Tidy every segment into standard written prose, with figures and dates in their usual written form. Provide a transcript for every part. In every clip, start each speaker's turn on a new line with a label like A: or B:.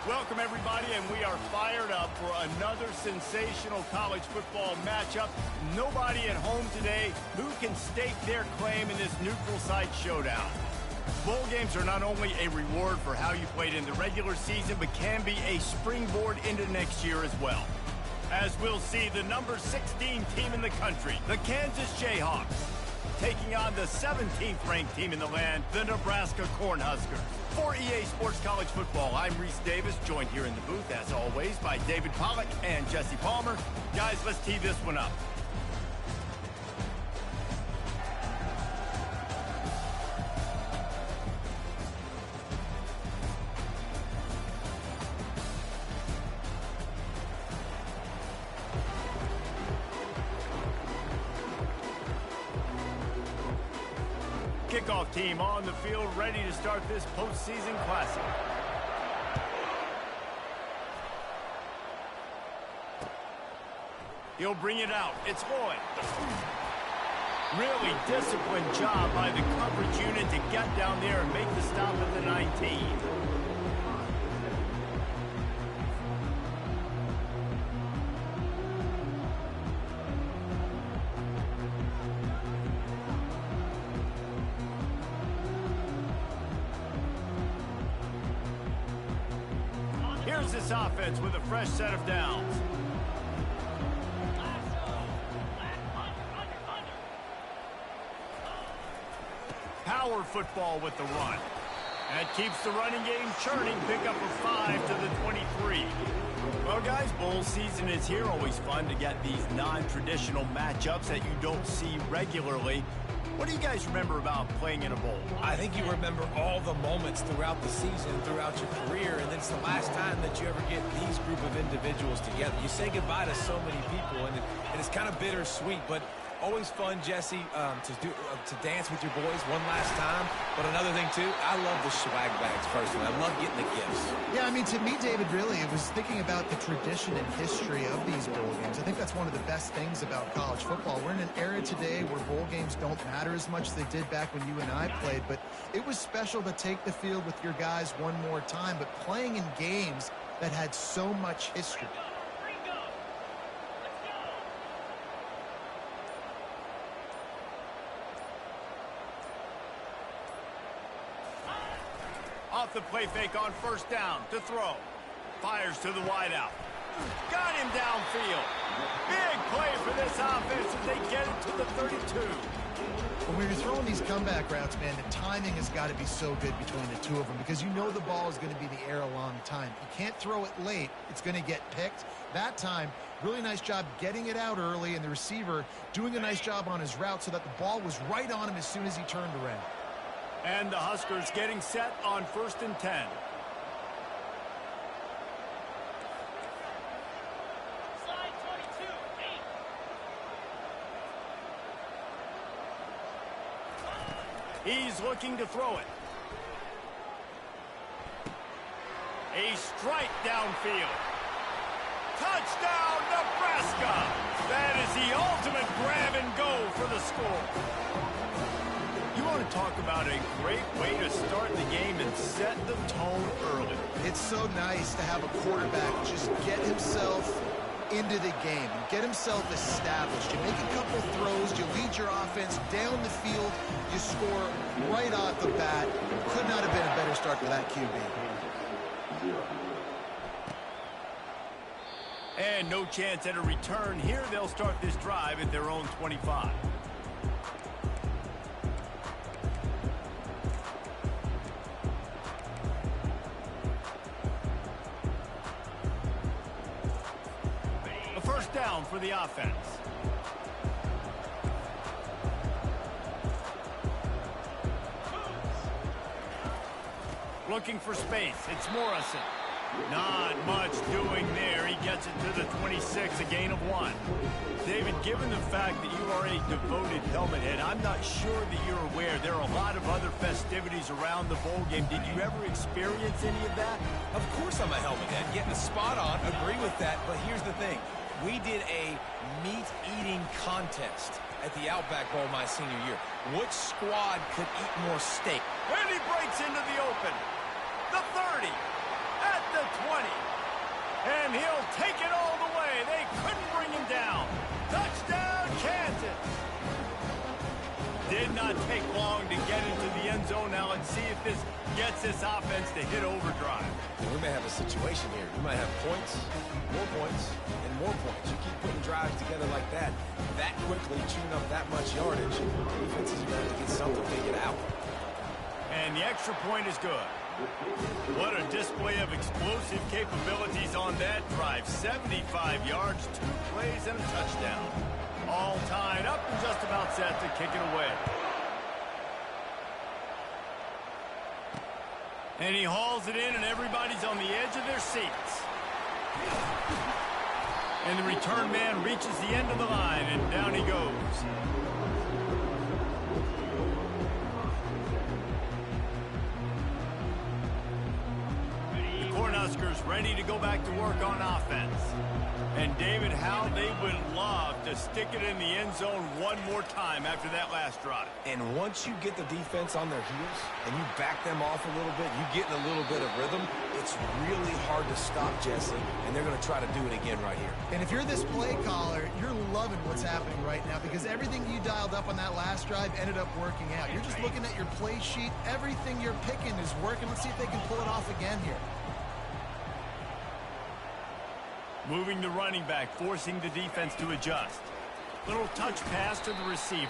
A: Welcome, everybody, and we are fired up for another sensational college football matchup. Nobody at home today who can stake their claim in this neutral site showdown. Bowl games are not only a reward for how you played in the regular season, but can be a springboard into next year as well. As we'll see, the number 16 team in the country, the Kansas Jayhawks, taking on the 17th ranked team in the land, the Nebraska Cornhuskers. For EA Sports College Football, I'm Reese Davis, joined here in the booth, as always, by David Pollack and Jesse Palmer. Guys, let's tee this one up. Kickoff team on the field, ready to start this postseason classic. He'll bring it out. It's Lloyd. Really disciplined job by the coverage unit to get down there and make the stop at the 19. Here's this offense with a fresh set of downs. Power football with the run. That keeps the running game churning. Pick up a 5 to the 23. Well, guys, bowl season is here. Always fun to get these non-traditional matchups that you don't see regularly. What do you guys remember about playing in a bowl?
B: I think you remember all the moments throughout the season, throughout your career, and it's the last time that you ever get these group of individuals together. You say goodbye to so many people, and it's kind of bittersweet, but always fun, Jesse, to dance with your boys one last time. But another thing, too, I love the swag bags personally. I love getting the gifts.
C: Yeah, I mean, to me, David, really, it was thinking about the tradition and history of these bowl games. I think that's one of the best things about college football. We're in an era today where bowl games don't matter as much as they did back when you and I played, but it was special to take the field with your guys one more time, but playing in games that had so much history.
A: Off the play fake on first down to throw. Fires to the wideout. Got him downfield. Big play for this offense as they get it to the 32.
C: When you're throwing these comeback routes, man, the timing has got to be so good between the two of them because you know the ball is going to be in the air a long time. You can't throw it late. It's going to get picked. That time, really nice job getting it out early, and the receiver doing a nice job on his route so that the ball was right on him as soon as he turned around.
A: And the Huskers getting set on 1st and 10.
D: Slide 22, 8.
A: He's looking to throw it. A strike downfield. Touchdown, Nebraska! That is the ultimate grab and go for the score. You want to talk about a great way to start the game and set the tone early.
C: It's so nice to have a quarterback just get himself into the game and get himself established. You make a couple throws, you lead your offense down the field, you score right off the bat. Could not have been a better start for that QB.
A: And no chance at a return here. They'll start this drive at their own 25. First down for the offense. Looking for space. It's Morrison. Not much doing there. He gets it to the 26, a gain of 1. David, given the fact that you are a devoted helmet head, I'm not sure that you're aware there are a lot of other festivities around the bowl game. Did you ever experience any of that?
B: Of course I'm a helmet head. Getting the spot on, agree with that. But here's the thing. We did a meat-eating contest at the Outback Bowl my senior year. Which squad could eat more steak?
A: And he breaks into the open. The 30. At the 20. And he'll take it all the way. They couldn't bring him down. Touchdown, Kansas. Did not take long to get into the end zone. Now let's see if this gets this offense to hit overdrive.
B: We may have a situation here. We might have points, and more points. You keep putting drives together like that quickly, chewing up that much yardage, defense is going to have to get something figured out.
A: And the extra point is good. What a display of explosive capabilities on that drive. 75 yards, 2 plays, and a touchdown. All tied up and just about set to kick it away. And he hauls it in, and everybody's on the edge of their seats. And the return man reaches the end of the line, and down he goes. The Cornhuskers ready to go back to work on offense. And David, how they would love to stick it in the end zone one more time after that last drive.
B: And once you get the defense on their heels and you back them off a little bit, you get in a little bit of rhythm, it's really hard to stop, Jesse, and they're going to try to do it again right here.
C: And if you're this play caller, you're loving what's happening right now because everything you dialed up on that last drive ended up working out. You're just looking at your play sheet. Everything you're picking is working. Let's see if they can pull it off again here.
A: Moving the running back, forcing the defense to adjust. Little touch pass to the receiver.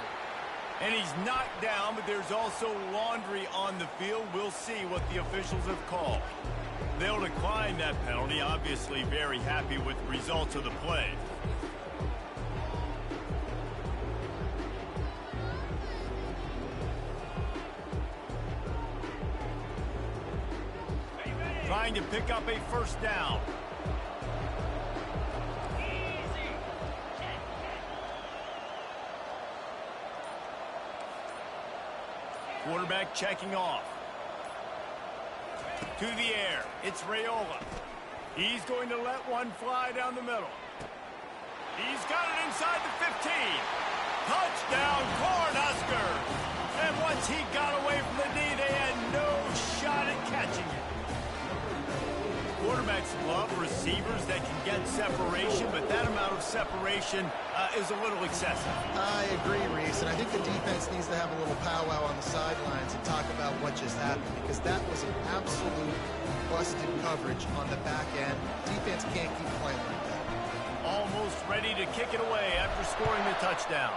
A: And he's knocked down, but there's also laundry on the field. We'll see what the officials have called. They'll decline that penalty, obviously very happy with the results of the play. Trying to pick up a first down. Quarterback checking off. To the air. It's Raiola. He's going to let one fly down the middle. He's got it inside the 15. Touchdown, Cornhuskers. And once he got away from the knee, they had no shot at catching it. Quarterbacks love receivers that can get separation, but that amount of separation is a little excessive.
C: I agree, Reese, and I think the defense needs to have a little powwow on the sidelines and talk about what just happened because that was an absolute busted coverage on the back end. Defense can't keep playing like that.
A: Almost ready to kick it away after scoring the touchdown.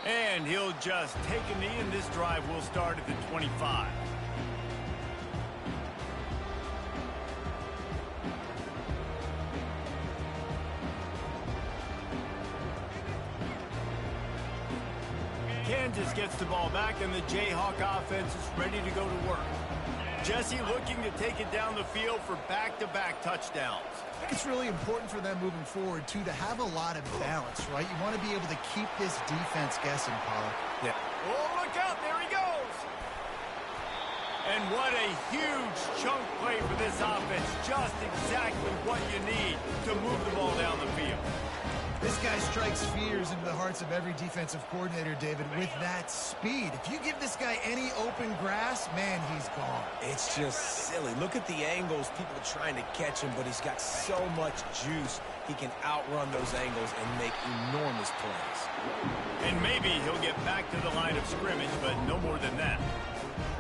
A: And he'll just take a knee, and this drive will start at the 25. Kansas gets the ball back, and the Jayhawk offense is ready to go to work. Jesse looking to take it down the field for back-to-back touchdowns.
C: I think it's really important for them moving forward, too, to have a lot of balance, right? You want to be able to keep this defense guessing, Paul.
B: Yeah.
A: Oh, look out. There he goes. And what a huge chunk play for this offense. Just exactly what you need to move the ball down the field.
C: This guy strikes fears into the hearts of every defensive coordinator, David, with that speed. If you give this guy any open grass, man, he's gone.
B: It's just silly. Look at the angles, people trying to catch him, but he's got so much juice. He can outrun those angles and make enormous plays.
A: And maybe he'll get back to the line of scrimmage, but no more than that.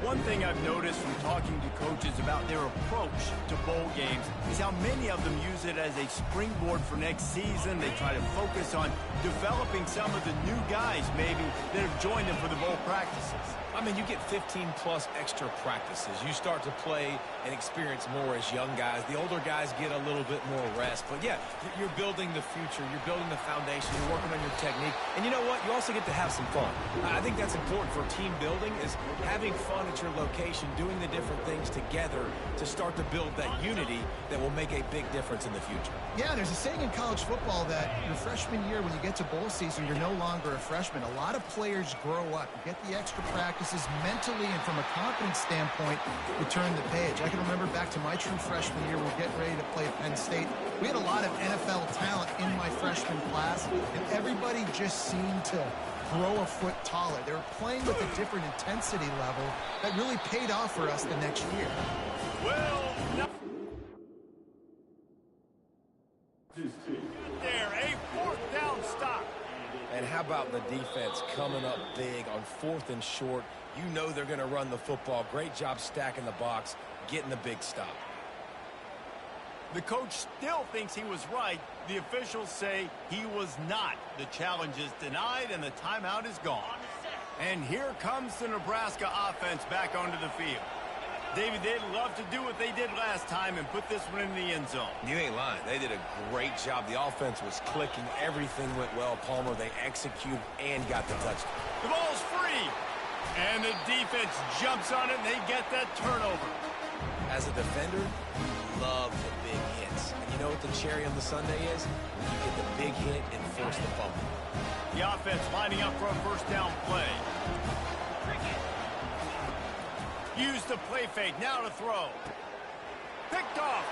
A: One thing I've noticed from talking to coaches about their approach to bowl games is how many of them use it as a springboard for next season. They try to focus on developing some of the new guys, maybe, that have joined them for the bowl practices.
B: I mean, you get 15-plus extra practices. You start to play and experience more as young guys. The older guys get a little bit more rest. But, yeah, you're building the future. You're building the foundation. You're working on your technique. And you know what? You also get to have some fun. I think that's important for team building is having fun at your location, doing the different things together to start to build that unity that will make a big difference in the future.
C: Yeah, there's a saying in college football that your freshman year, when you get to bowl season, you're no longer a freshman. A lot of players grow up. You get the extra practices mentally and from a confidence standpoint, you turn the page. I can remember back to my true freshman year, we're getting ready to play Penn State. We had a lot of NFL talent in my freshman class, and everybody just seemed to grow a foot taller. They were playing with a different intensity level that really paid off for us the next year.
A: Well, no. There, a 4th down stop.
B: And how about the defense coming up big on 4th and short? You know they're going to run the football. Great job stacking the box, getting the big stop.
A: The coach still thinks he was right. The officials say he was not. The challenge is denied, and the timeout is gone. And here comes the Nebraska offense back onto the field. David, they'd love to do what they did last time and put this one in the end zone.
B: You ain't lying. They did a great job. The offense was clicking. Everything went well. Palmer, they executed and got the touchdown.
A: The ball's free. And the defense jumps on it, and they get that turnover.
B: As a defender, you love the big hits. And you know what the cherry on the sundae is? When you get the big hit and force the fumble.
A: The offense lining up for a 1st down play. Use the play fake, now to throw. Picked off.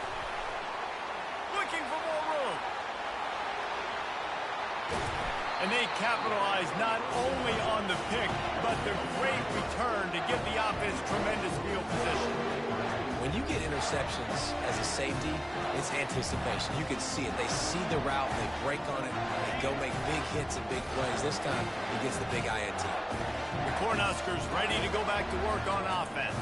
A: Looking for more room. And they capitalize not only on the pick, but the great return to give the offense tremendous field position.
B: When you get interceptions as a safety, it's anticipation. You can see it. They see the route, they break on it, they go make big hits and big plays. This time, he gets the big INT.
A: The Cornhuskers ready to go back to work on offense.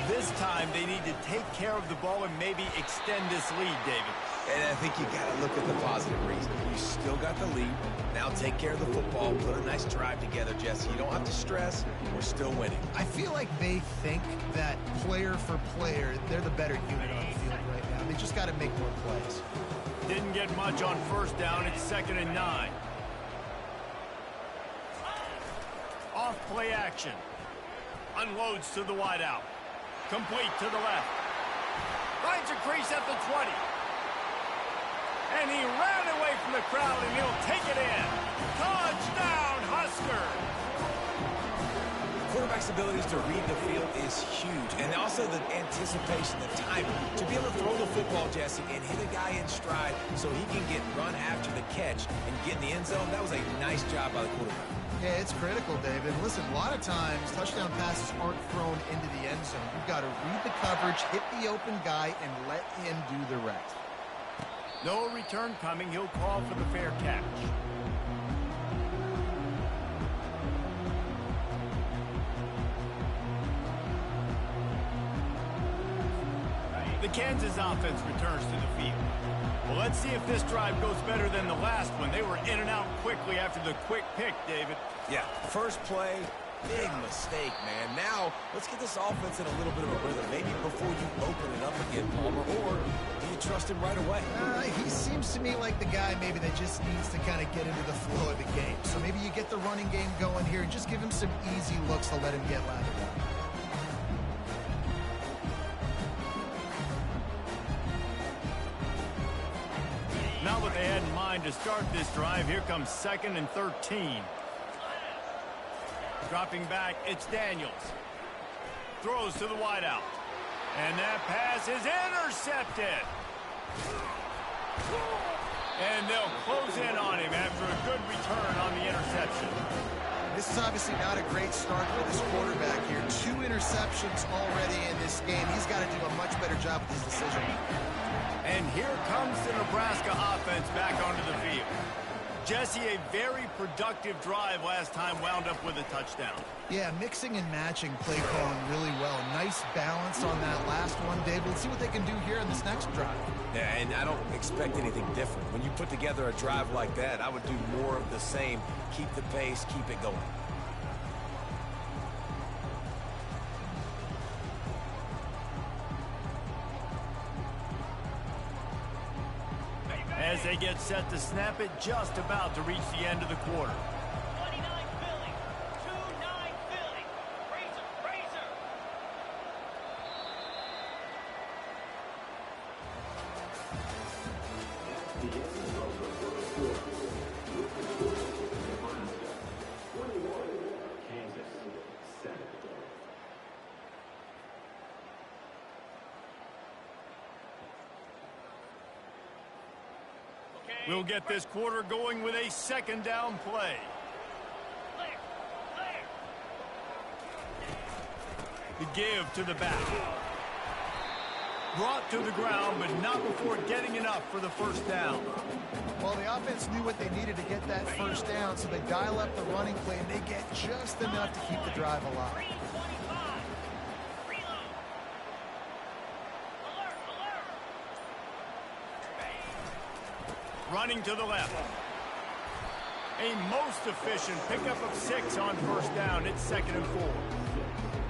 A: This time, they need to take care of the ball and maybe extend this lead, David.
B: And I think you got to look at the positive reason. You still got the lead. Now take care of the football. Put a nice drive together, Jesse. You don't have to stress. We're still winning.
C: I feel like they think that player for player, they're the better unit on the field right now. They just got to make more plays.
A: Didn't get much on 1st down. It's 2nd and 9. Off play action. Unloads to the wideout. Complete to the left. Finds a crease at the 20. And he ran away from the crowd, and he'll take it in. Touchdown, Husker!
B: Quarterback's abilities to read the field is huge. And also the anticipation, the timing. To be able to throw the football, Jesse, and hit a guy in stride so he can get run after the catch and get in the end zone, that was a nice job by the quarterback.
C: Yeah, it's critical, David. Listen, a lot of times, touchdown passes aren't thrown into the end zone. You've got to read the coverage, hit the open guy, and let him do the rest.
A: No return coming. He'll call for the fair catch. The Kansas offense returns to the field. Well, let's see if this drive goes better than the last one. They were in and out quickly after the quick pick, David.
B: Yeah, first play, big mistake, man. Now, let's get this offense in a little bit of a rhythm. Maybe before you open it up again, Palmer, or do you trust him right away?
C: He seems to me like the guy maybe that just needs to kind of get into the flow of the game. So maybe you get the running game going here and just give him some easy looks to let him get lathered up.
A: Not what they had in mind to start this drive. Here comes 2nd and 13. Dropping back, it's Daniels. Throws to the wideout. And that pass is intercepted. And they'll close in on him after a good return on the interception.
C: This is obviously not a great start for this quarterback here. 2 interceptions already in this game. He's got to do a much better job with his decision.
A: And here comes the Nebraska offense back onto the field. Jesse, a very productive drive last time, wound up with a touchdown.
C: Yeah, mixing and matching play calling really well. Nice balance on that last one, Dave. Let's see what they can do here in this next drive.
B: Yeah, and I don't expect anything different. When you put together a drive like that, I would do more of the same. Keep the pace, keep it going.
A: As they get set to snap it, just about to reach the end of the quarter.
D: 29 Philly, 2-9 Philly, Razor.
A: We'll get this quarter going with a 2nd down play. The give to the back. Brought to the ground, but not before getting enough for the first down.
C: Well, the offense knew what they needed to get that first down, so they dial up the running play, and they get just enough to keep the drive alive.
D: 3:25. Reload. Alert, alert.
A: Running to the left. A most efficient pickup of 6 on first down. It's 2nd and 4.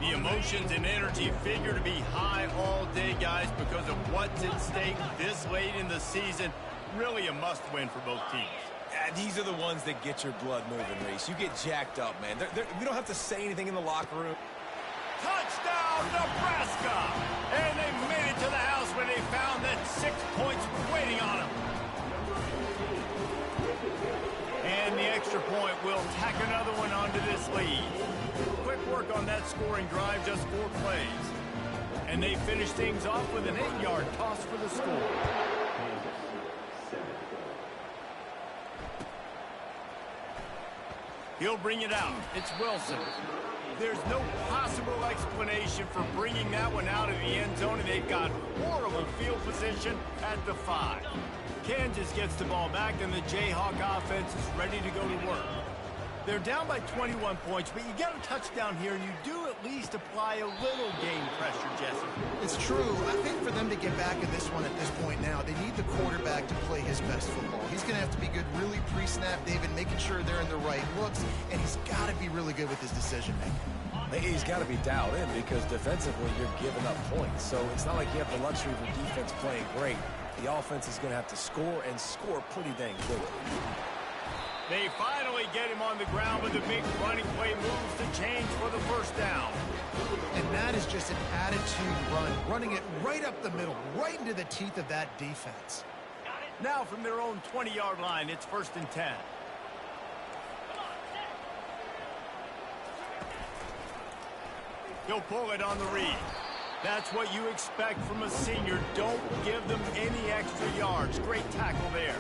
A: The emotions and energy figure to be high all day, guys, because of what's at stake this late in the season. Really a must-win for both teams.
B: These are the ones that get your blood moving, Reese. You get jacked up, man. We don't have to say anything in the locker room.
A: Touchdown, Nebraska! And they made it to the house when they found that 6 points waiting on them. And the extra point will tack another one onto this lead. Quick work on that scoring drive, just 4 plays. And they finish things off with an 8-yard toss for the score. He'll bring it out. It's Wilson. There's no possible explanation for bringing that one out of the end zone, and they've got horrible field position at the 5. Kansas gets the ball back, and the Jayhawk offense is ready to go to work. They're down by 21 points, but you get a touchdown here, and you do at least apply a little game pressure, Jesse.
C: It's true. I think for them to get back in this one at this point now, they need the quarterback to play his best football. He's going to have to be good really pre-snap, David, making sure they're in the right looks, and he's got to be really good with his decision-making.
B: He's got to be dialed in because defensively you're giving up points. So it's not like you have the luxury of your defense playing great. The offense is going to have to score and score pretty dang quickly.
A: They finally get him on the ground, but the big running play moves the chains for the first down.
C: And that is just an attitude run, running it right up the middle, right into the teeth of that defense.
A: Now from their own 20-yard line, it's 1st and 10. He'll pull it on the read. That's what you expect from a senior. Don't give them any extra yards. Great tackle there.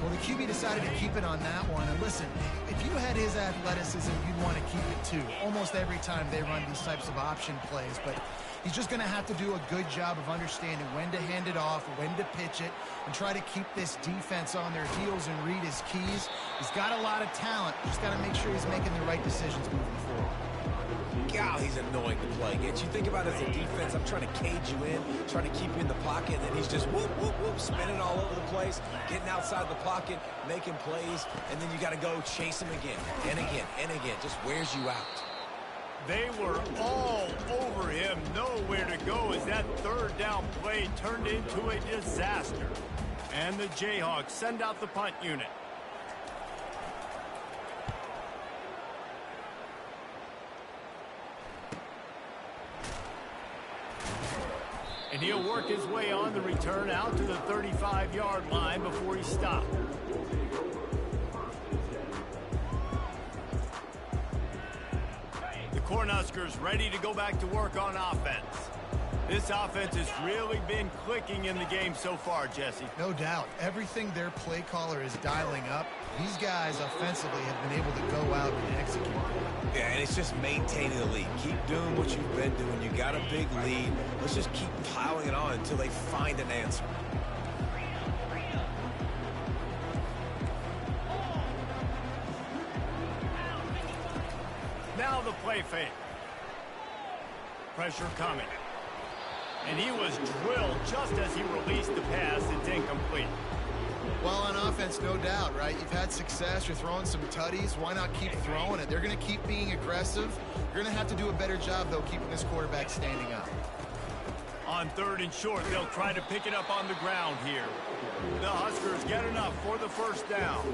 C: Well, the QB decided to keep it on that one. And listen, if you had his athleticism, you'd want to keep it too. Almost every time they run these types of option plays. But he's just going to have to do a good job of understanding when to hand it off, when to pitch it, and try to keep this defense on their heels and read his keys. He's got a lot of talent. Just got to make sure he's making the right decisions moving forward.
B: God, he's annoying to play against. You think about it as a defense, I'm trying to cage you in, trying to keep you in the pocket, and then he's just whoop, whoop, whoop, spinning all over the place, getting outside the pocket, making plays, and then you got to go chase him again and again and again. Just wears you out.
A: They were all over him, nowhere to go as that 3rd down play turned into a disaster. And the Jayhawks send out the punt unit. And he'll work his way on the return out to the 35-yard line before he stopped. The Cornhuskers ready to go back to work on offense. This offense has really been clicking in the game so far, Jesse.
C: No doubt. Everything their play caller is dialing up, these guys offensively have been able to go out and execute.
B: Yeah, and it's just maintaining the lead. Keep doing what you've been doing. You got a big lead. Let's just keep piling it on until they find an answer.
A: Now the play fake. Pressure coming. And he was drilled just as he released the pass. It's incomplete.
C: Well, on offense, no doubt, right? You've had success. You're throwing some tutties. Why not keep throwing it? They're going to keep being aggressive. You're going to have to do a better job, though, keeping this quarterback standing up.
A: On 3rd and short, they'll try to pick it up on the ground here. The Huskers get enough for the first down.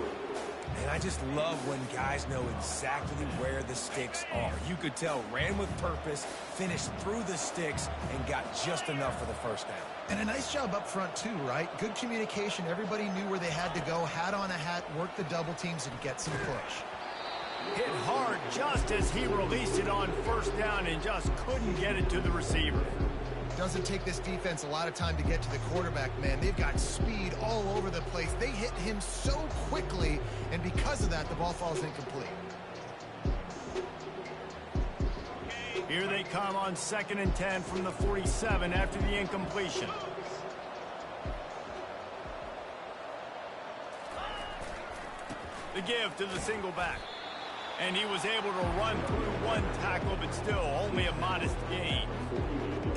B: And I just love when guys know exactly where the sticks are. You could tell, ran with purpose, finished through the sticks, and got just enough for the first down.
C: And a nice job up front, too, right? Good communication. Everybody knew where they had to go, hat on a hat, work the double teams, and get some push.
A: Hit hard just as he released it on first down and just couldn't get it to the receiver.
C: Doesn't take this defense a lot of time to get to the quarterback, man. They've got speed all over the place. They hit him so quickly, and because of that, the ball falls incomplete.
A: Here they come on 2nd and 10 from the 47 after the incompletion. The give to the single back. And he was able to run through one tackle, but still only a modest gain.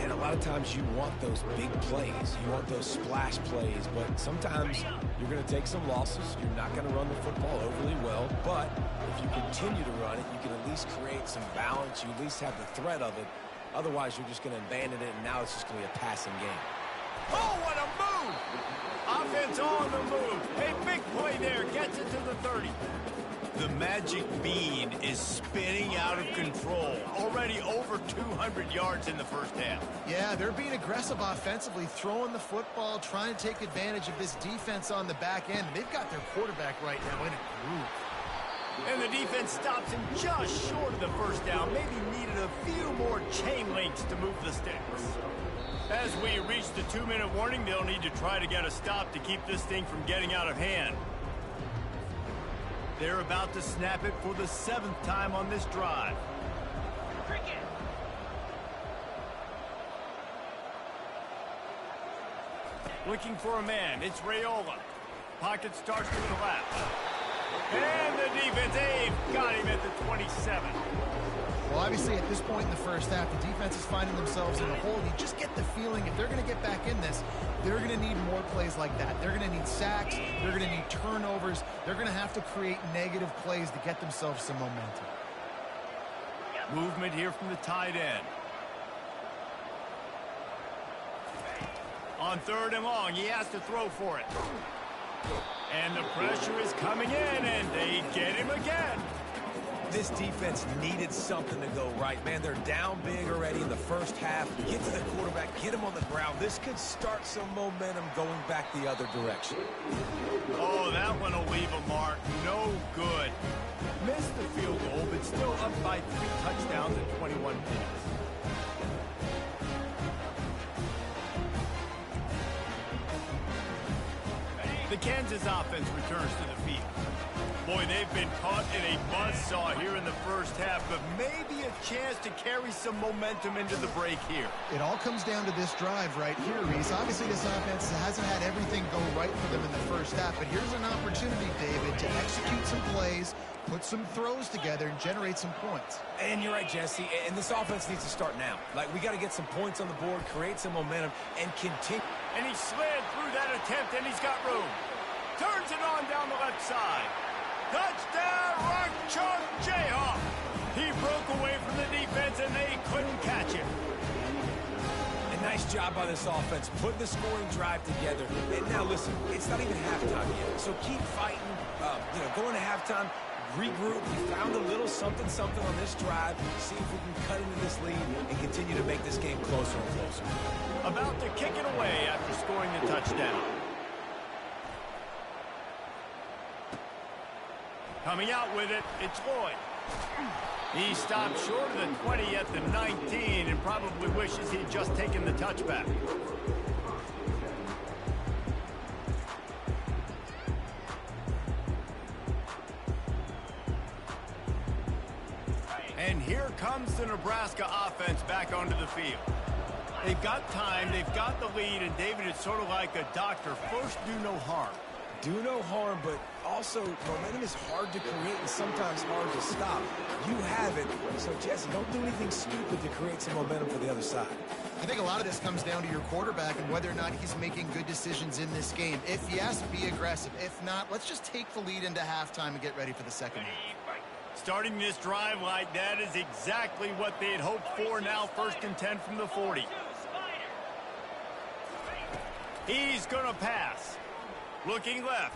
B: And a lot of times you want those big plays. You want those splash plays, but sometimes you're going to take some losses. You're not going to run the football overly well, but if you continue to run it, you can at least create some balance. You at least have the threat of it. Otherwise, you're just going to abandon it, and now it's just going to be a passing game.
A: Oh, what a move! Offense on the move. A big play there. Gets it to the 30. The magic bean is spinning out of control. Already over 200 yards in the first half.
C: Yeah, they're being aggressive offensively, throwing the football, trying to take advantage of this defense on the back end. They've got their quarterback right now in a groove.
A: And the defense stops him just short of the first down. Maybe needed a few more chain links to move the sticks. As we reach the 2-minute warning, they'll need to try to get a stop to keep this thing from getting out of hand. They're about to snap it for the 7th time on this drive.
D: Cricket.
A: Looking for a man. It's Raiola. Pocket starts to the left. And the defense, they've got him at the 27.
C: Well, obviously, at this point in the first half, the defense is finding themselves in a hole. You just get the feeling if they're going to get back in this, they're going to need more plays like that. They're going to need sacks. They're going to need turnovers. They're going to have to create negative plays to get themselves some momentum.
A: Movement here from the tight end. On 3rd and long, he has to throw for it. And the pressure is coming in, and they get him again.
B: This defense needed something to go right, man. They're down big already in the first half. Get to the quarterback, get him on the ground. This could start some momentum going back the other direction.
A: Oh, that one will leave a mark. No good. Missed the field goal, but still up by 3 touchdowns and 21 points. The Kansas offense returns to the field. Boy, they've been caught in a buzzsaw here in the first half, but maybe a chance to carry some momentum into the break here.
C: It all comes down to this drive right here, Reese. Obviously, this offense hasn't had everything go right for them in the first half, but here's an opportunity, David, to execute some plays, put some throws together, and generate some points.
B: And you're right, Jesse, and this offense needs to start now. Like, we got to get some points on the board, create some momentum, and continue.
A: And he slid through that attempt, and he's got room. Turns it on down the left side. Touchdown, Rock Chalk Jayhawk. He broke away from the defense, and they couldn't catch him.
B: A nice job by this offense, putting the scoring drive together. And now, listen, it's not even halftime yet, so keep fighting. Going to halftime, regroup. We found a little something on this drive. See if we can cut into this lead and continue to make this game closer and closer.
A: About to kick it away after scoring the touchdown. Coming out with it, it's Lloyd. He stopped short of the 20 at the 19 and probably wishes he'd just taken the touchback. And here comes the Nebraska offense back onto the field. They've got time, they've got the lead, and David, it's sort of like a doctor. First, do no harm.
B: Do no harm, but also momentum is hard to create and sometimes hard to stop. You have it, so Jesse, don't do anything stupid to create some momentum for the other side.
C: I think a lot of this comes down to your quarterback and whether or not he's making good decisions in this game. If yes, be aggressive. If not, let's just take the lead into halftime and get ready for the second half.
A: Starting this drive like that is exactly what they had hoped for. Now 1st and 10 from the 40. He's going to pass. Looking left.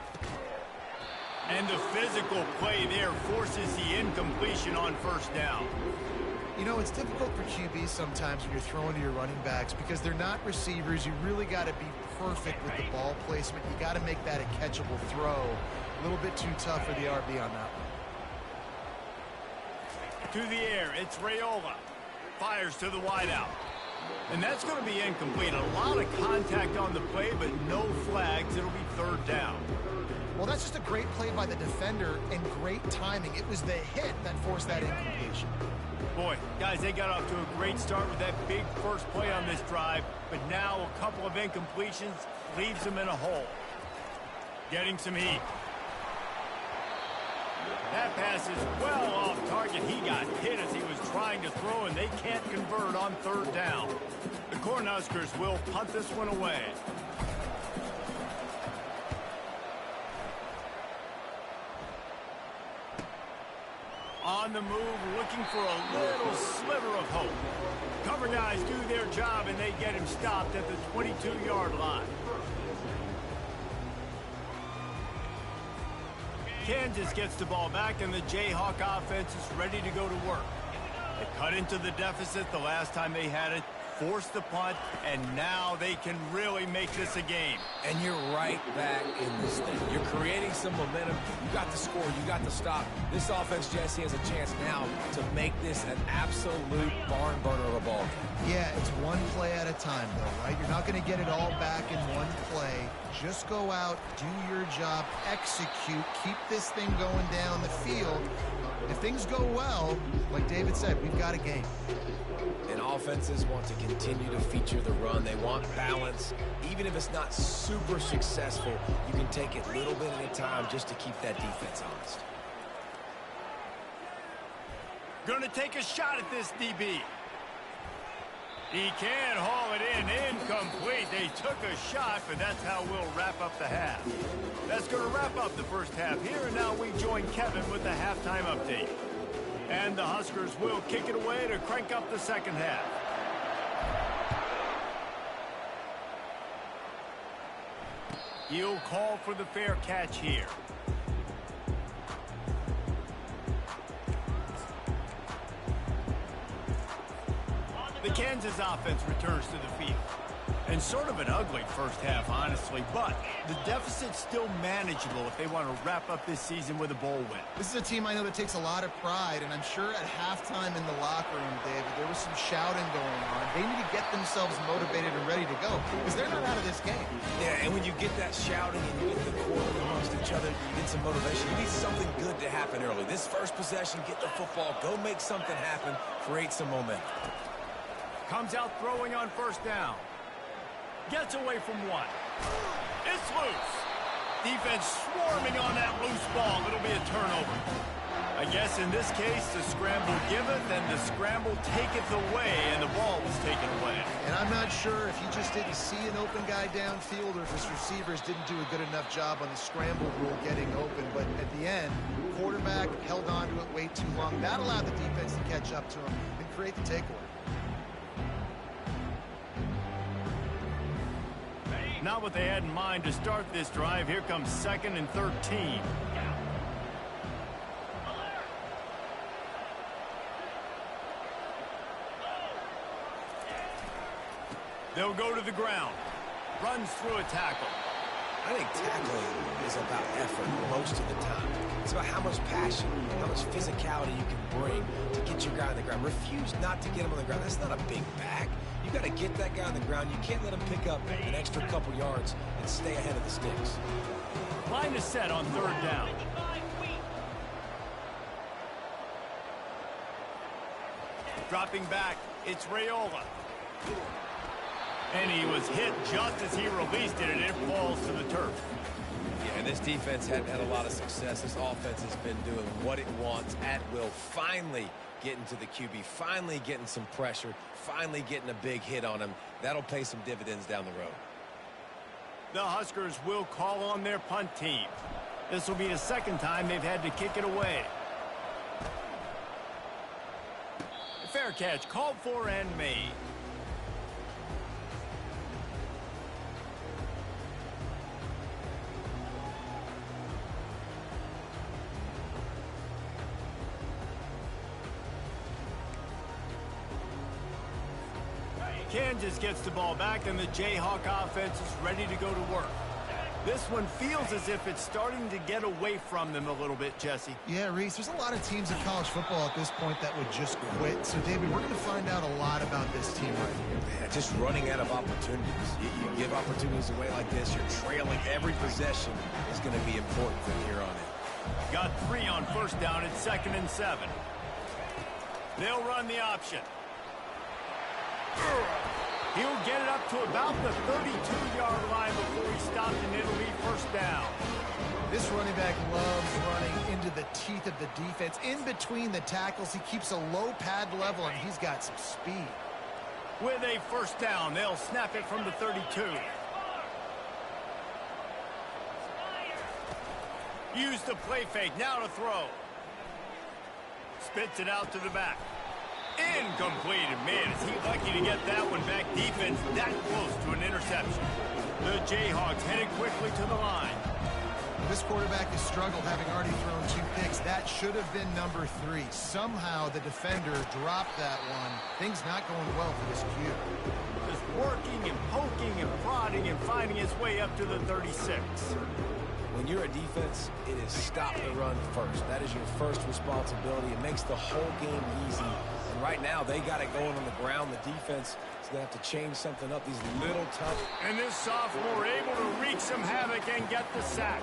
A: And the physical play there forces the incompletion on 1st down.
C: You know, it's difficult for QBs sometimes when you're throwing to your running backs because they're not receivers. You really got to be perfect with the ball placement. You got to make that a catchable throw. A little bit too tough for the RB on that one.
A: To the air, it's Raiola. Fires to the wideout. And that's going to be incomplete. A lot of contact on the play, but no flags. It'll be 3rd down.
C: Well, that's just a great play by the defender and great timing. It was the hit that forced that incompletion.
A: Boy, guys, they got off to a great start with that big first play on this drive, but now a couple of incompletions leaves them in a hole. Getting some heat. That pass is well off target. He got hit as he was trying to throw, and they can't convert on third down. The Cornhuskers will punt this one away. On the move, looking for a little sliver of hope. Cover guys do their job, and they get him stopped at the 22-yard line. Kansas gets the ball back, and the Jayhawk offense is ready to go to work. They cut into the deficit the last time they had it, forced the punt, and now they can really make this a game.
B: And you're right back in this thing. You're creating some momentum. You got the score. You got the stop. This offense, Jesse, has a chance now to make this an absolute barn burner of a ball game.
C: Yeah, it's one play at a time, though, right? You're not going to get it all back in one play. Just go out, do your job, execute, keep this thing going down the field. If things go well, like David said, we've got a game.
B: And offenses want to continue to feature the run. They want balance. Even if it's not super successful, you can take it little bit at a time just to keep that defense honest.
A: Gonna take a shot at this DB. He can haul it in. Incomplete. They took a shot, but that's how we'll wrap up the half. That's going to wrap up the first half here, and now we join Kevin with the halftime update. And the Huskers will kick it away to crank up the second half. He'll call for the fair catch here. The Kansas offense returns to the field. And sort of an ugly first half, honestly, but the deficit's still manageable if they want to wrap up this season with a bowl win.
C: This is a team I know that takes a lot of pride, and I'm sure at halftime in the locker room, David, there was some shouting going on. They need to get themselves motivated and ready to go, because they're not out of this game.
B: Yeah, and when you get that shouting and you get the core amongst each other, you get some motivation. You need something good to happen early. This first possession, get the football, go make something happen, create some momentum.
A: Comes out throwing on first down. Gets away from one. It's loose. Defense swarming on that loose ball. It'll be a turnover. I guess in this case, the scramble giveth and the scramble taketh away, and the ball was taken away.
C: And I'm not sure if he just didn't see an open guy downfield or if his receivers didn't do a good enough job on the scramble rule getting open. But at the end, quarterback held on to it way too long. That allowed the defense to catch up to him and create the takeaway.
A: Not what they had in mind to start this drive. Here comes 2nd and 13. They'll go to the ground. Runs through a tackle.
B: I think tackling is about effort most of the time. It's about how much passion, how much physicality you can bring to get your guy on the ground. Refuse not to get him on the ground. That's not a big back. You got to get that guy on the ground. You can't let him pick up an extra couple yards and stay ahead of the sticks.
A: Line is set on third down. Dropping back, it's Raiola. And he was hit just as he released it, and it falls to the turf.
B: Yeah, and this defense hadn't had a lot of success. This offense has been doing what it wants at will. Finally getting to the QB, finally getting some pressure, finally getting a big hit on him. That'll pay some dividends down the road.
A: The Huskers will call on their punt team. This will be the second time they've had to kick it away. Fair catch called for and made. Kansas gets the ball back, and the Jayhawk offense is ready to go to work. This one feels as if it's starting to get away from them a little bit, Jesse.
C: Yeah, Reese, there's a lot of teams in college football at this point that would just quit. So, David, we're going to find out a lot about this team right here.
B: Yeah, just running out of opportunities. You give opportunities away like this, you're trailing. Every possession is going to be important from here on in.
A: Got 3 on first down. It's 2nd and 7. They'll run the option. He'll get it up to about the 32-yard line before he stopped, and it'll be first down.
C: This running back loves running into the teeth of the defense. In between the tackles, he keeps a low pad level, and he's got some speed.
A: With a first down, they'll snap it from the 32. Use the play fake, now to throw. Spits it out to the back. Incomplete. Man, is he lucky to get that one back. Defense that close to an interception. The Jayhawks headed quickly to the line.
C: This quarterback has struggled, having already thrown 2 picks. That should have been number 3. Somehow the defender dropped that one. Things not going well for this Q.
A: Just working and poking and prodding and finding his way up to the 36.
B: When you're a defense, it is stop the run first. That is your first responsibility. It makes the whole game easy. And right now, they got it going on the ground. The defense is going to have to change something up. These little tough.
A: And this sophomore able to wreak some havoc and get the sack.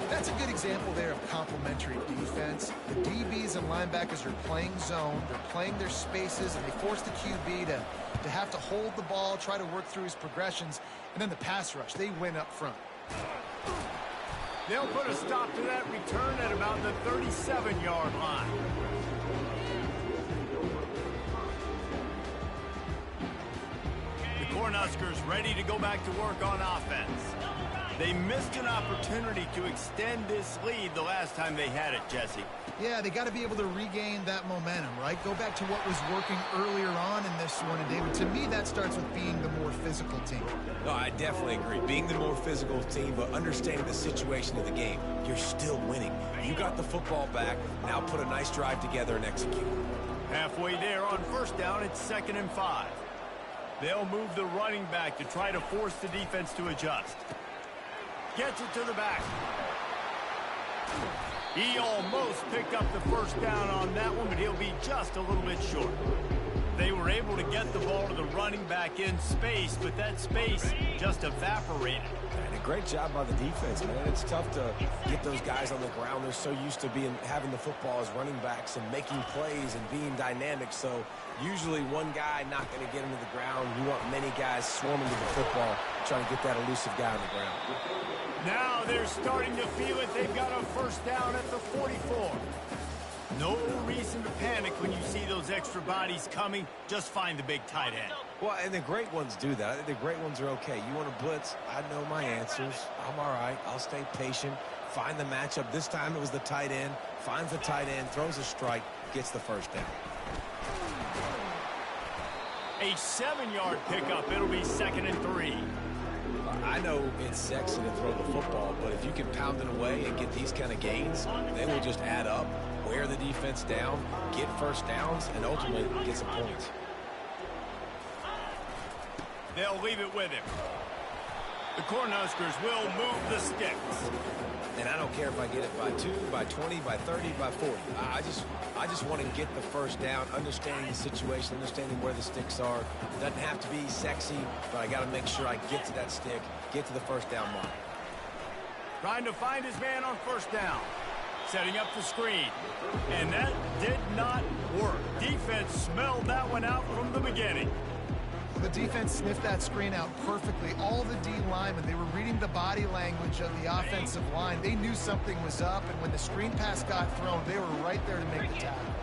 C: That's a good example there of complementary defense. The DBs and linebackers are playing zone. They're playing their spaces, and they force the QB to have to hold the ball, try to work through his progressions. And then the pass rush, they win up front.
A: They'll put a stop to that return at about the 37-yard line. The Cornhuskers ready to go back to work on offense. They missed an opportunity to extend this lead the last time they had it, Jesse.
C: Yeah, they got to be able to regain that momentum, right? Go back to what was working earlier on in this one. And, David, to me, that starts with being the more physical team.
B: No, I definitely agree. Being the more physical team, but understanding the situation of the game. You're still winning. You got the football back. Now put a nice drive together and execute.
A: Halfway there on first down, it's 2nd and 5. They'll move the running back to try to force the defense to adjust. Gets it to the back. He almost picked up the first down on that one, but he'll be just a little bit short. They were able to get the ball to the running back in space, but that space just evaporated.
B: And a great job by the defense, man. It's tough to get those guys on the ground. They're so used to having the football as running backs and making plays and being dynamic. So usually one guy not going to get into the ground. You want many guys swarming to the football, trying to get that elusive guy on the ground.
A: Now they're starting to feel it. They've got a first down at the 44. No reason to panic when you see those extra bodies coming. Just find the big tight end.
B: Well, and the great ones do that. I think the great ones are okay. You want to blitz? I know my answers. I'm all right. I'll stay patient. Find the matchup. This time it was the tight end. Finds the tight end, throws a strike, gets the first down.
A: A 7-yard pickup. It'll be 2nd and 3.
B: I know it's sexy to throw the football, but if you can pound it away and get these kind of gains, they will just add up, wear the defense down, get first downs, and ultimately get some points.
A: They'll leave it with him. The Cornhuskers will move the sticks.
B: And I don't care if I get it by 2, by 20, by 30, by 40. I just want to get the first down, understanding the situation, understanding where the sticks are. It doesn't have to be sexy, but I got to make sure I get to that stick, get to the first down mark.
A: Trying to find his man on first down. Setting up the screen. And that did not work. Defense smelled that one out from the beginning.
C: The defense sniffed that screen out perfectly. All the D linemen, they were reading the body language of the offensive line. They knew something was up, and when the screen pass got thrown, they were right there to make the tackle.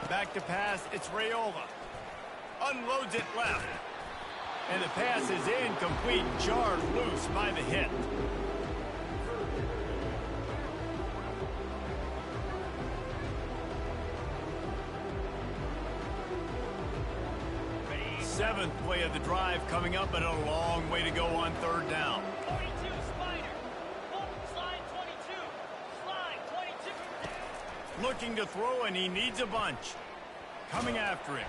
A: Back to pass, it's Raiola. Unloads it left. And the pass is incomplete, jarred loose by the hit. Seventh play of the drive coming up, but a long way to go on third down.
D: 42, Spider. Slide 22. Slide 22.
A: Looking to throw, and he needs a bunch. coming after him.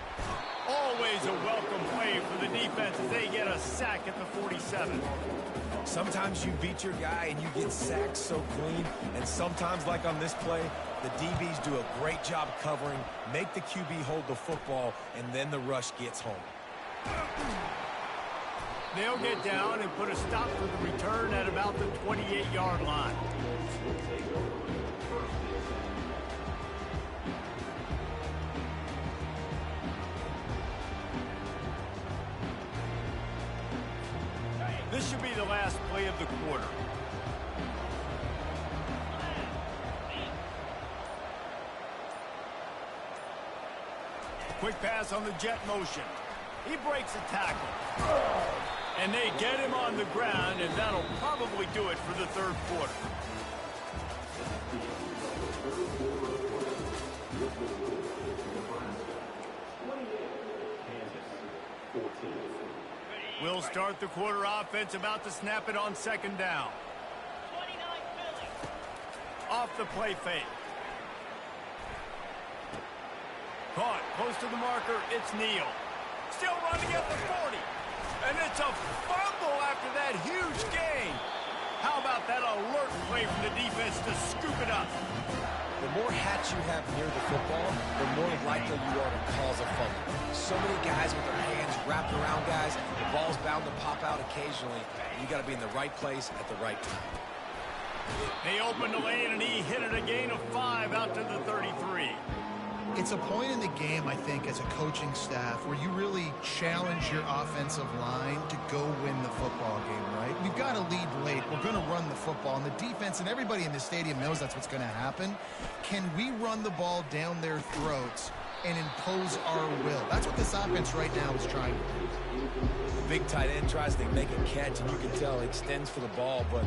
A: Always a welcome play for the defense as they get a sack at the 47.
B: Sometimes you beat your guy and you get sacked so clean, and sometimes, like on this play, the DBs do a great job covering, make the QB hold the football, and then the rush gets home.
A: They'll get down and put a stop to the return at about the 28-yard line. This should be the last play of the quarter. Quick pass on the jet motion. He breaks a tackle. And they get him on the ground, and that'll probably do it for the third quarter. We'll start the quarter offense, about to snap it on second down.
D: 29 Philly.
A: Off the play fake. Caught close to the marker. It's Neal. Still running at the 40. And it's a fumble after that huge gain. How about that alert play from the defense to scoop it up?
B: The more hats you have near the football, the more likely you are to cause a fumble. So many guys with their hands wrapped around guys. The ball's bound to pop out occasionally. You got to be in the right place at the right time.
A: They opened the lane, and he hit it a gain of 5 out to the 33.
C: It's a point in the game, I think, as a coaching staff where you really challenge your offensive line to go win the football game, right? We've got to lead late. We're going to run the football, and the defense and everybody in the stadium knows that's what's going to happen. Can we run the ball down their throats and impose our will? That's what this offense right now is trying to do.
B: Big tight end tries to make a catch, and you can tell he extends for the ball, but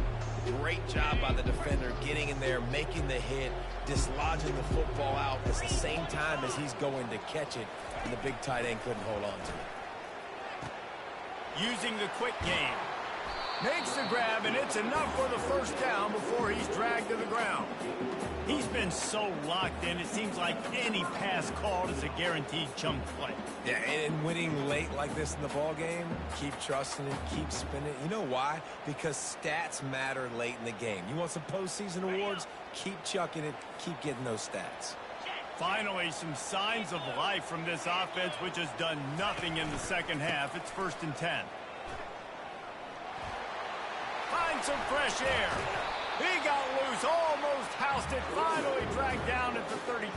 B: great job by the defender getting in there, making the hit, dislodging the football out at the same time as he's going to catch it, and the big tight end couldn't hold on to it.
A: Using the quick game. Makes the grab, and it's enough for the first down before he's dragged to the ground. He's been so locked in, it seems like any pass called is a guaranteed chunk play.
B: Yeah, and winning late like this in the ball game, keep trusting it, keep spinning it. You know why? Because stats matter late in the game. You want some postseason awards? Keep chucking it, keep getting those stats.
A: Finally, some signs of life from this offense, which has done nothing in the second half. It's 1st and 10. Find some fresh air. He got loose, almost housed it, finally dragged down at the 32.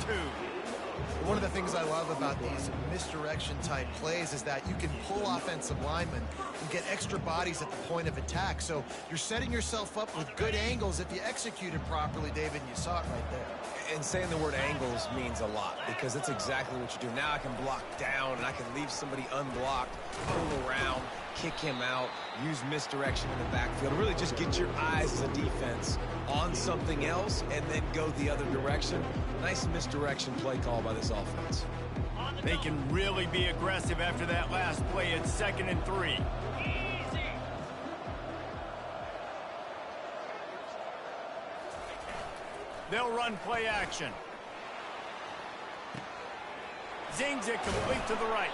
C: One of the things I love about these misdirection-type plays is that you can pull offensive linemen and get extra bodies at the point of attack. So you're setting yourself up with good angles if you execute it properly, David, and you saw it right there.
B: And saying the word angles means a lot because that's exactly what you do. Now I can block down and I can leave somebody unblocked, pull around, kick him out, use misdirection in the backfield. Really just get your eyes as a defense on something else and then go the other direction. Nice misdirection play call by this offense.
A: They can really be aggressive after that last play. It's 2nd and 3.
D: Easy.
A: They'll run play action. Zings it complete to the right.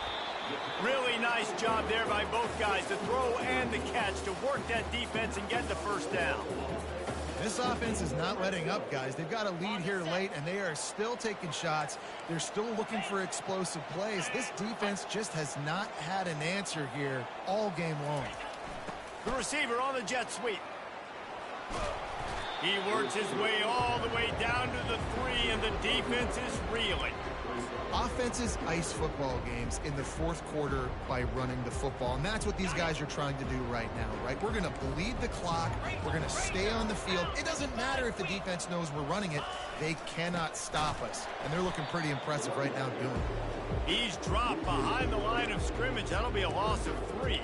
A: Really nice job there by both guys, the throw and the catch, to work that defense and get the first down.
C: This offense is not letting up, guys. They've got a lead here late, and they are still taking shots. They're still looking for explosive plays. This defense just has not had an answer here all game long.
A: The receiver on the jet sweep. He works his way all the way down to the 3, and the defense is reeling.
C: Offenses ice football games in the fourth quarter by running the football, and that's what these guys are trying to do right now, right? We're going to bleed the clock. We're going to stay on the field. It doesn't matter if the defense knows we're running it. They cannot stop us, and they're looking pretty impressive right now doing it.
A: He's dropped behind the line of scrimmage. That'll be a loss of 3.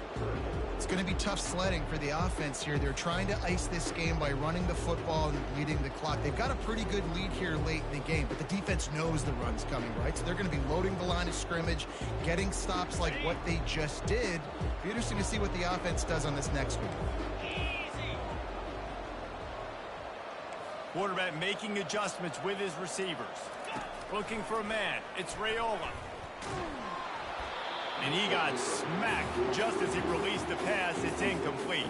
C: It's going to be tough sledding for the offense here. They're trying to ice this game by running the football and bleeding the clock. They've got a pretty good lead here late in the game, but the defense knows the run's coming, right? So they're going to be loading the line of scrimmage, getting stops like what they just did. Be interesting to see what the offense does on this next one.
D: Easy.
A: Quarterback making adjustments with his receivers. Looking for a man. It's Raiola. And he got smacked just as he released the pass. It's incomplete.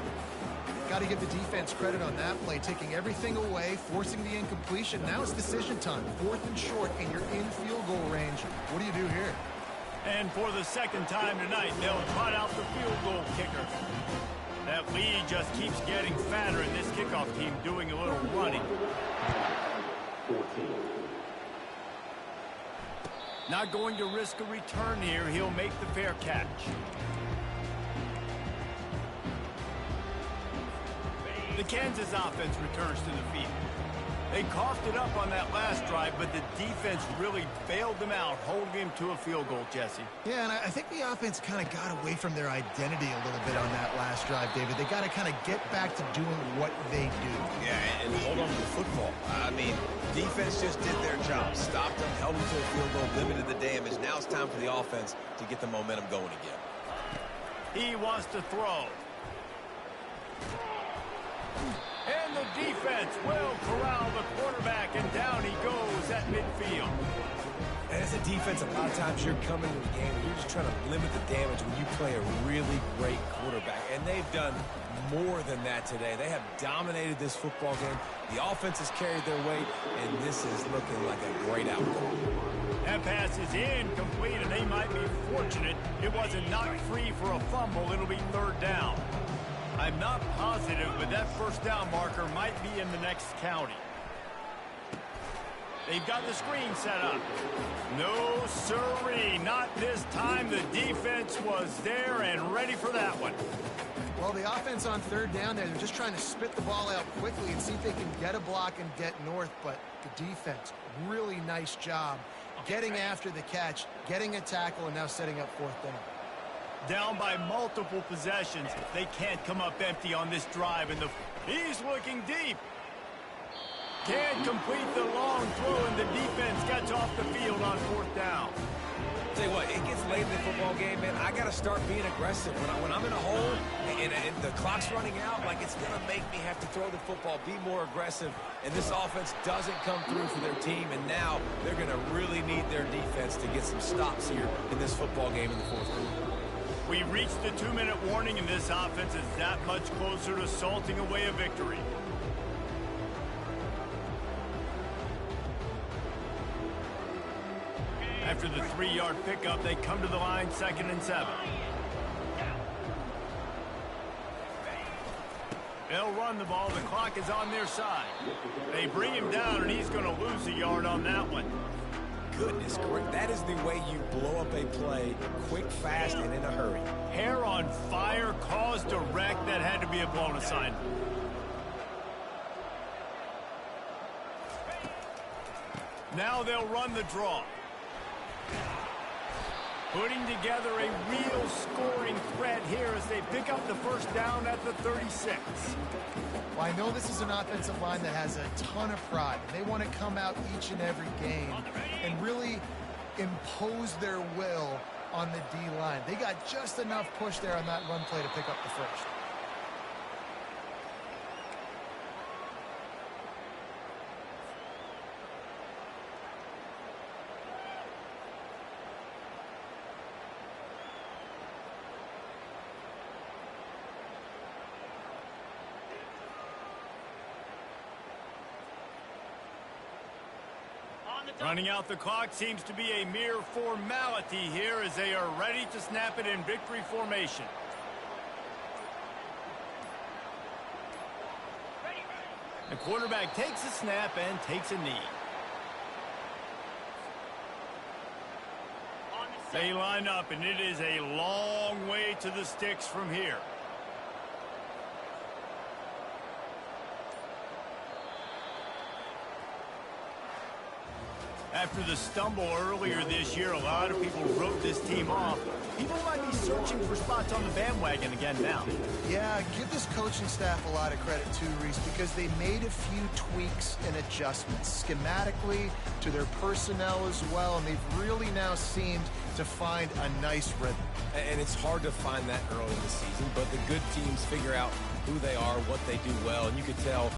C: Got to give the defense credit on that play, taking everything away, forcing the incompletion. Now it's decision time. 4th and short, and you're in field goal range. What do you do here?
A: And for the second time tonight, they'll trot out the field goal kicker. That lead just keeps getting fatter, and this kickoff team doing a little running.
E: 14.
A: Not going to risk a return here. He'll make the fair catch. The Kansas offense returns to the field. They coughed it up on that last drive, but the defense really bailed them out, holding him to a field goal, Jesse.
C: Yeah, and I think the offense kind of got away from their identity a little bit on that last drive, David. They got to kind of get back to doing what they do.
B: Yeah, and hold on to the football. I mean, defense just did their job. Stopped them, held them to a field goal, limited the damage. Now it's time for the offense to get the momentum going again.
A: He wants to throw. And the defense will corral the quarterback, and down he goes at midfield.
B: And as a defense, a lot of times you're coming to the game and you're just trying to limit the damage when you play a really great quarterback. And they've done more than that today. They have dominated this football game. The offense has carried their weight, and this is looking like a great outcome.
A: That pass is incomplete, and they might be fortunate it wasn't knocked free for a fumble. It'll be 3rd down. I'm not positive, but that 1st down marker might be in the next county. They've got the screen set up. No, sirree, not this time. The defense was there and ready for that one.
C: Well, the offense on 3rd down there, they're just trying to spit the ball out quickly and see if they can get a block and get north, but the defense, really nice job getting after the catch, getting a tackle, and now setting up 4th down.
A: Down by multiple possessions. They can't come up empty on this drive. And he's looking deep. Can't complete the long throw, and the defense gets off the field on 4th down.
B: Tell you what, it gets late in the football game, man. I got to start being aggressive. When I'm in a hole and the clock's running out, like, it's going to make me have to throw the football, be more aggressive. And this offense doesn't come through for their team, and now they're going to really need their defense to get some stops here in this football game in the 4th quarter.
A: We reached the 2-minute warning, and this offense is that much closer to salting away a victory. After the 3-yard pickup, they come to the line, 2nd and 7. They'll run the ball. The clock is on their side. They bring him down, and he's going to lose a yard on that one.
B: Goodness gracious, that is the way you blow up a play quick, fast, and in a hurry.
A: Hair on fire, caused a wreck. That had to be a blown assignment. Now they'll run the draw. Putting together a real scoring threat here as they pick up the 1st down at the 36.
C: Well, I know this is an offensive line that has a ton of pride. They want to come out each and every game and really impose their will on the D-line. They got just enough push there on that run play to pick up the 1st.
A: Running out the clock seems to be a mere formality here as they are ready to snap it in victory formation. The quarterback takes a snap and takes a knee. They line up, and it is a long way to the sticks from here. After the stumble earlier this year, a lot of people wrote this team off. People might be searching for spots on the bandwagon again now.
C: Yeah, give this coaching staff a lot of credit too, Reese, because they made a few tweaks and adjustments schematically to their personnel as well, and they've really now seemed to find a nice rhythm.
B: And it's hard to find that early in the season, but the good teams figure out who they are, what they do well, and you could tell